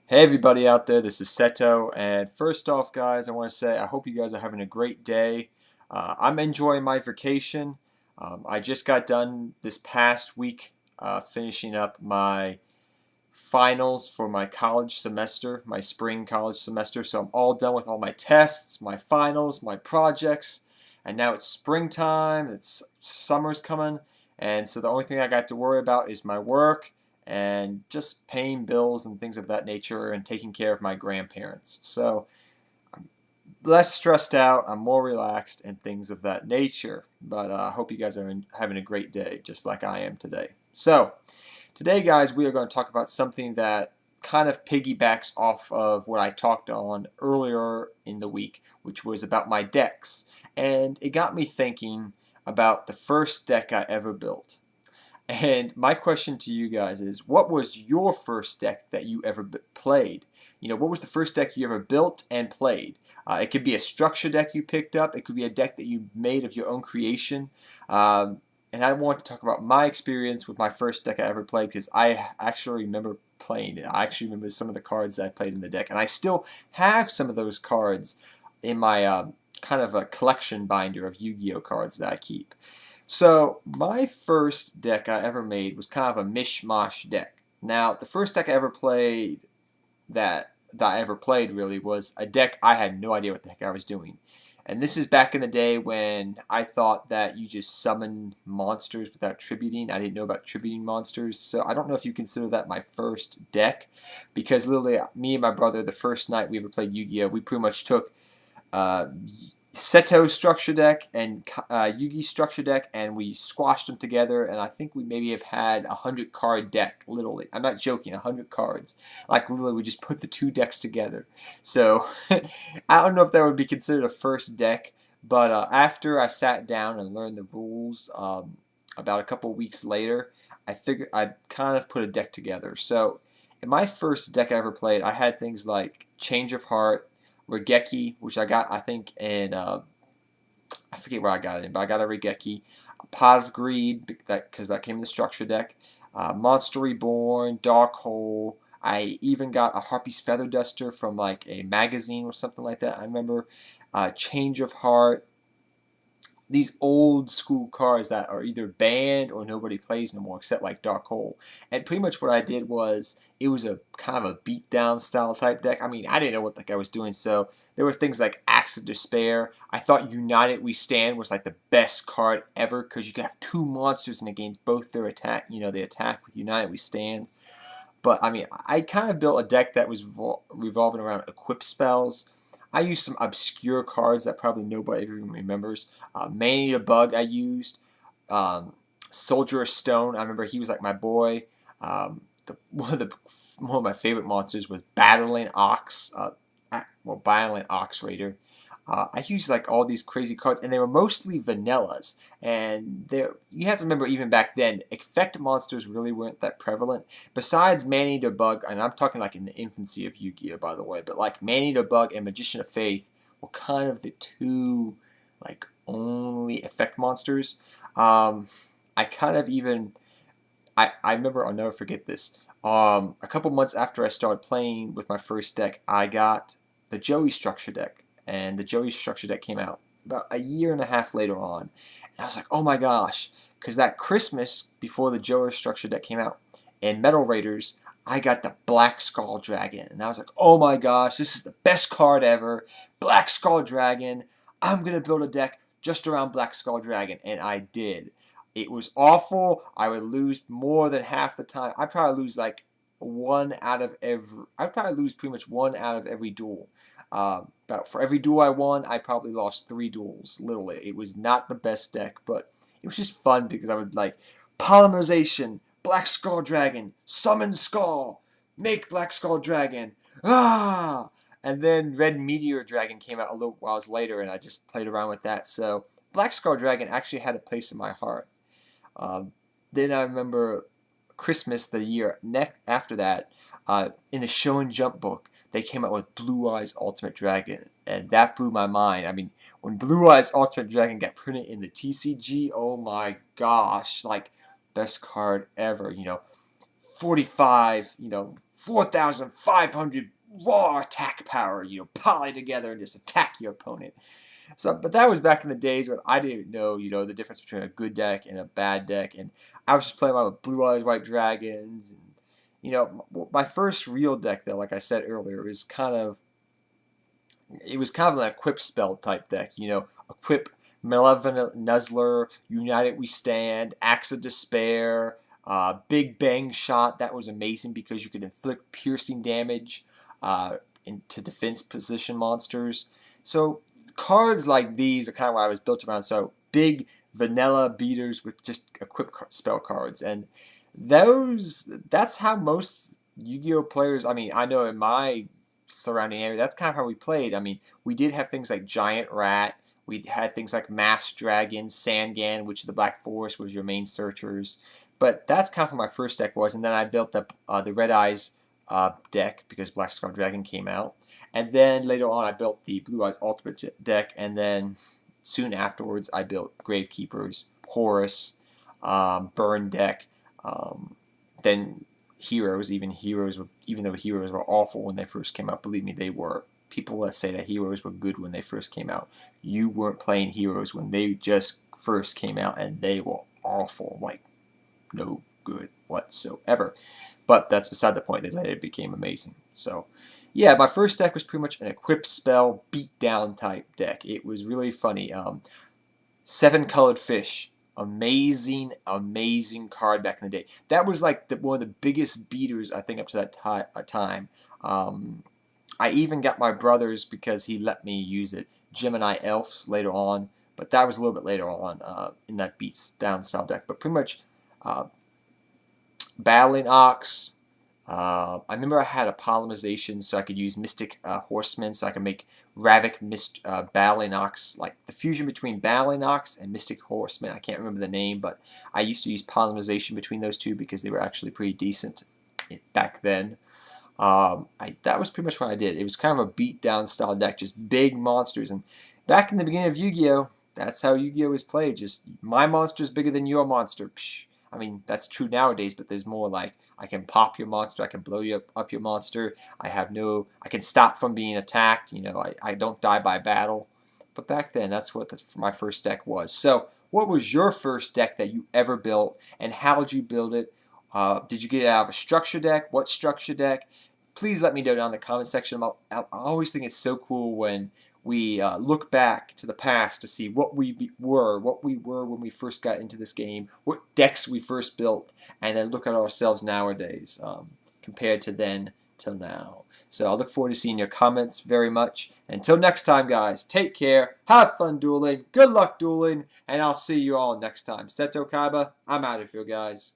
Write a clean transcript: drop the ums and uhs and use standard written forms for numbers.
Hey everybody out there, this is Seto, and first off guys, I want to say I hope you guys are having a great day. I'm enjoying my vacation. I just got done this past week finishing up my finals for my college semester, my spring college semester, so I'm all done with all my tests, my finals, my projects, and now it's springtime, it's summer's coming, and so the only thing I got to worry about is my work and just paying bills and things of that nature and taking care of my grandparents. So I'm less stressed out, I'm more relaxed and things of that nature. But I hope you guys are having a great day just like I am today. So today guys, we are going to talk about something that kind of piggybacks off of what I talked on earlier in the week, which was about my decks. And it got me thinking about the first deck I ever built. And my question to you guys is, what was your first deck that you ever played? You know, what was the first deck you ever built and played? It could be a structure deck you picked up. It could be a deck that you made of your own creation. And I want to talk about my experience with my first deck I ever played because I actually remember playing it. I actually remember some of the cards that I played in the deck. And I still have some of those cards in my kind of a collection binder of Yu-Gi-Oh cards that I keep. So my first deck I ever made was kind of a mishmash deck. Now, the first deck I ever played that I ever played really was a deck I had no idea what the heck I was doing. And this is back in the day when I thought that you just summon monsters without tributing. I didn't know about tributing monsters, so I don't know if you consider that my first deck, because literally me and my brother, the first night we ever played Yu-Gi-Oh, we pretty much took uh, Seto structure deck and Yugi structure deck, and we squashed them together. And I think we maybe have had 100 card deck. Literally, I'm not joking. 100 cards. Like literally, we just put the two decks together. So I don't know if that would be considered a first deck, but after I sat down and learned the rules, about a couple weeks later, I figured I'd kind of put a deck together. So in my first deck I ever played, I had things like Change of Heart, Regeki, which I got, I think, in, I forget where I got it in, but I got a Regeki, a Pot of Greed, because that came in the structure deck, Monster Reborn, Dark Hole. I even got a Harpy's Feather Duster from like a magazine or something like that. I remember Change of Heart, these old school cards that are either banned or nobody plays no more except like Dark Hole. And pretty much what I did was it was a kind of a beatdown style type deck. I mean, I didn't know what the heck I was doing, so there were things like Axe of Despair. I thought United We Stand was like the best card ever because you could have two monsters and it gains both their attack. You know, they attack with United We Stand. But I mean, I kind of built a deck that was revolving around equip spells. I used some obscure cards that probably nobody even remembers. Mania Bug I used. Um, Soldier of Stone. I remember he was like my boy. One of my favorite monsters was Battling Ox. Battling Ox Raider. I used like all these crazy cards, and they were mostly vanillas. And you have to remember, even back then, effect monsters really weren't that prevalent. Besides Man-Eater Bug, and I'm talking like in the infancy of Yu-Gi-Oh, by the way, but like Man-Eater Bug and Magician of Faith were kind of the two like only effect monsters. I kind of even I remember, I'll never forget this. A couple months after I started playing with my first deck, I got the Joey structure deck, and the Joey structure deck came out about a year and a half later on, and I was like, oh my gosh, because that Christmas before the Joey structure deck came out, in Metal Raiders, I got the Black Skull Dragon, and I was like, oh my gosh, this is the best card ever, Black Skull Dragon. I'm gonna build a deck just around Black Skull Dragon, and I did. It was awful. I would lose more than half the time. I'd probably lose like one out of every. I'd probably lose pretty much one out of every duel. But for every duel I won, I probably lost 3 duels. Literally, it was not the best deck, but it was just fun because I would like polymerization, Black Skull Dragon, summon Skull, make Black Skull Dragon. Ah! And then Red Meteor Dragon came out a little while later, and I just played around with that. So Black Skull Dragon actually had a place in my heart. Um, then I remember Christmas the year after that, in the Show and Jump book, they came out with Blue Eyes Ultimate Dragon, and that blew my mind. I mean, when Blue Eyes Ultimate Dragon got printed in the TCG, oh my gosh, like best card ever. You know, 45, 4,500 raw attack power, poly together and just attack your opponent. So, but that was back in the days when I didn't know, the difference between a good deck and a bad deck, and I was just playing around with Blue Eyes White Dragons. And, my first real deck, though, like I said earlier, it was kind of an equip spell type deck. Equip Malevolent Nuzzler, United We Stand, Axe of Despair, Big Bang Shot. That was amazing because you could inflict piercing damage into defense position monsters. So cards like these are kind of what I was built around. So big vanilla beaters with just equip spell cards, and that's how most Yu-Gi-Oh players. I mean, I know in my surrounding area, that's kind of how we played. I mean, we did have things like Giant Rat. We had things like Mass Dragon, Sangan, which the Black Forest was your main searchers. But that's kind of what my first deck was, and then I built up the Red Eyes deck because Black Scar Dragon came out. And then later on, I built the Blue Eyes Ultimate deck, and then soon afterwards, I built Gravekeepers, Horus, Burn deck, then Heroes. Even though Heroes were awful when they first came out, believe me, they were. People that say that Heroes were good when they first came out, you weren't playing Heroes when they just first came out, and they were awful, like no good whatsoever. But that's beside the point. They later became amazing. So, yeah, my first deck was pretty much an equip spell beatdown type deck. It was really funny. 7-colored fish. Amazing, amazing card back in the day. That was like one of the biggest beaters, I think, up to that time. I even got my brother's because he let me use it. Gemini Elves later on, but that was a little bit later on in that beats down style deck. But pretty much Battling Ox. I remember I had a polymerization so I could use Mystic Horseman, so I could make Ravik Battling Ox, like the fusion between Battling Ox and Mystic Horseman. I can't remember the name, but I used to use polymerization between those two because they were actually pretty decent back then. That was pretty much what I did. It was kind of a beat-down style deck, just big monsters. And back in the beginning of Yu-Gi-Oh, that's how Yu-Gi-Oh was played. Just my monster's bigger than your monster. Psh. I mean, that's true nowadays, but there's more like I can pop your monster, I can blow up your monster. I can stop from being attacked. I don't die by battle. But back then, that's what my first deck was. So, what was your first deck that you ever built, and how did you build it? Did you get it out of a structure deck? What structure deck? Please let me know down in the comment section. I always think it's so cool when we look back to the past to see what we were when we first got into this game, what decks we first built, and then look at ourselves nowadays compared to then till now. So I look forward to seeing your comments very much. Until next time, guys, take care, have fun dueling, good luck dueling, and I'll see you all next time. Seto Kaiba, I'm out of here, guys.